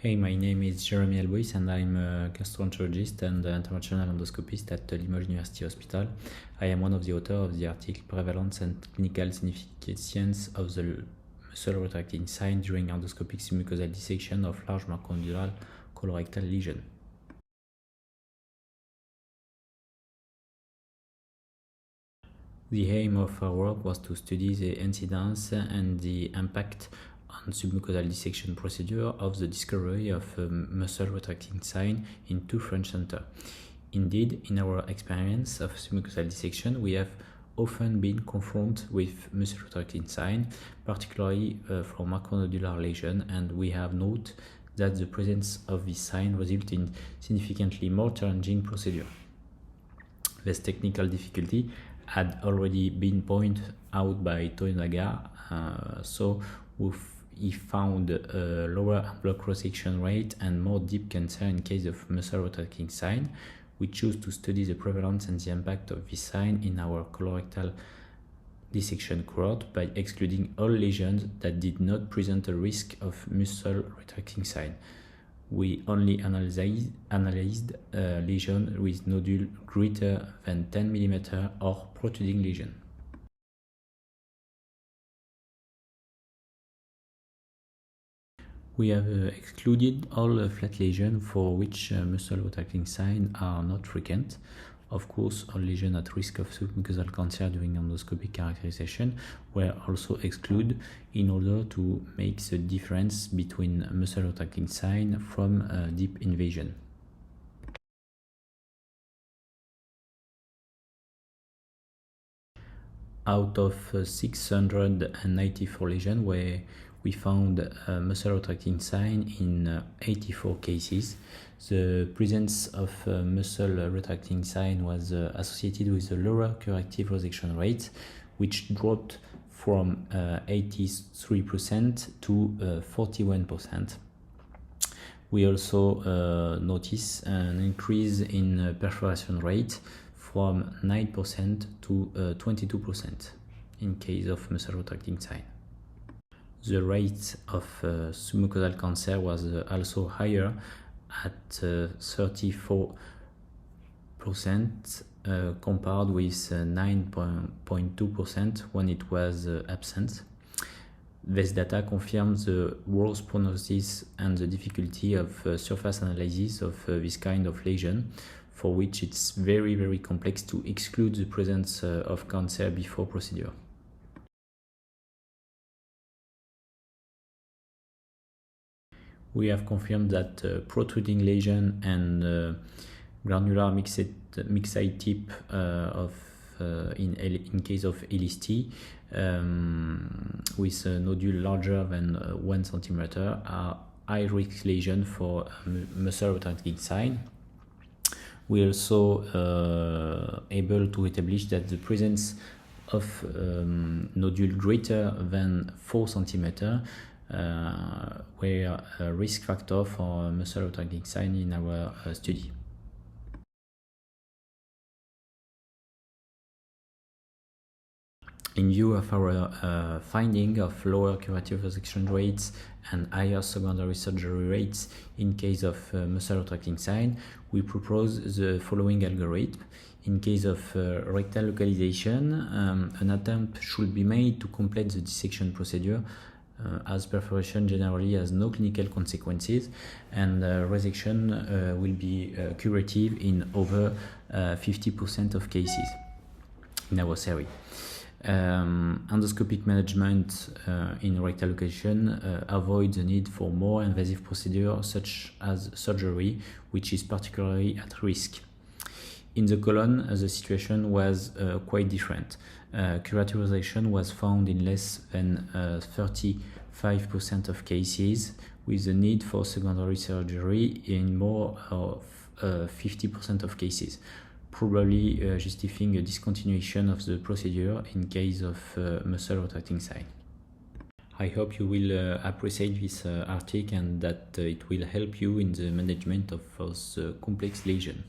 Hey, my name is Jérémie Albouys and I'm a gastroenterologist and interventional endoscopist at the Limoges University Hospital. I am one of the authors of the article Prevalence and Clinical Significance of the Muscle Retracting Sign during Endoscopic Submucosal Dissection of Large Macronodular Colorectal Lesion. The aim of our work was to study the incidence and the impact on submucosal dissection procedure of the discovery of a muscle retracting sign in two French centers. Indeed, in our experience of submucosal dissection, we have often been confronted with muscle retracting sign, particularly for macronodular lesion, and we have noted that the presence of this sign results in significantly more challenging procedure. This technical difficulty had already been pointed out by Toyonaga, so he found a lower block cross-section rate and more deep cancer in case of muscle retracting sign. We chose to study the prevalence and the impact of this sign in our colorectal dissection cohort by excluding all lesions that did not present a risk of muscle retracting sign. We only analyzed lesions with nodule greater than 10 mm or protruding lesion. We have excluded all flat lesions for which muscle retracting signs are not frequent. Of course, all lesions at risk of submucosal cancer during endoscopic characterization were also excluded in order to make the difference between muscle retracting sign from deep invasion. Out of 694 lesions, where we found muscle retracting sign in 84 cases. The presence of muscle retracting sign was associated with a lower curative resection rate, which dropped from 83% to 41%. We also notice an increase in perforation rate from 9% to 22% in case of muscle retracting sign. The rate of submucosal cancer was also higher at 34% compared with 9.2% when it was absent. This data confirms the worse prognosis and the difficulty of surface analysis of this kind of lesion, for which it's very complex to exclude the presence of cancer before procedure. We have confirmed that protruding lesion and granular mixed tip in case of LST with a nodule larger than 1 cm are high-risk lesion for muscle retracting sign. We also able to establish that the presence of nodule greater than 4 cm were a risk factor for muscle retracting sign in our study. In view of our finding of lower curative resection rates and higher secondary surgery rates in case of muscle retracting sign, we propose the following algorithm. In case of rectal localization, an attempt should be made to complete the dissection procedure, as perforation generally has no clinical consequences, and resection will be curative in over 50% of cases in our series. Endoscopic management in rectal location avoids the need for more invasive procedures such as surgery, which is particularly at risk. In the colon, the situation was quite different. Curative resection was found in less than 35% of cases, with the need for secondary surgery in more of 50% of cases, probably justifying a discontinuation of the procedure in case of muscle retracting sign. I hope you will appreciate this article and that it will help you in the management of those complex lesions.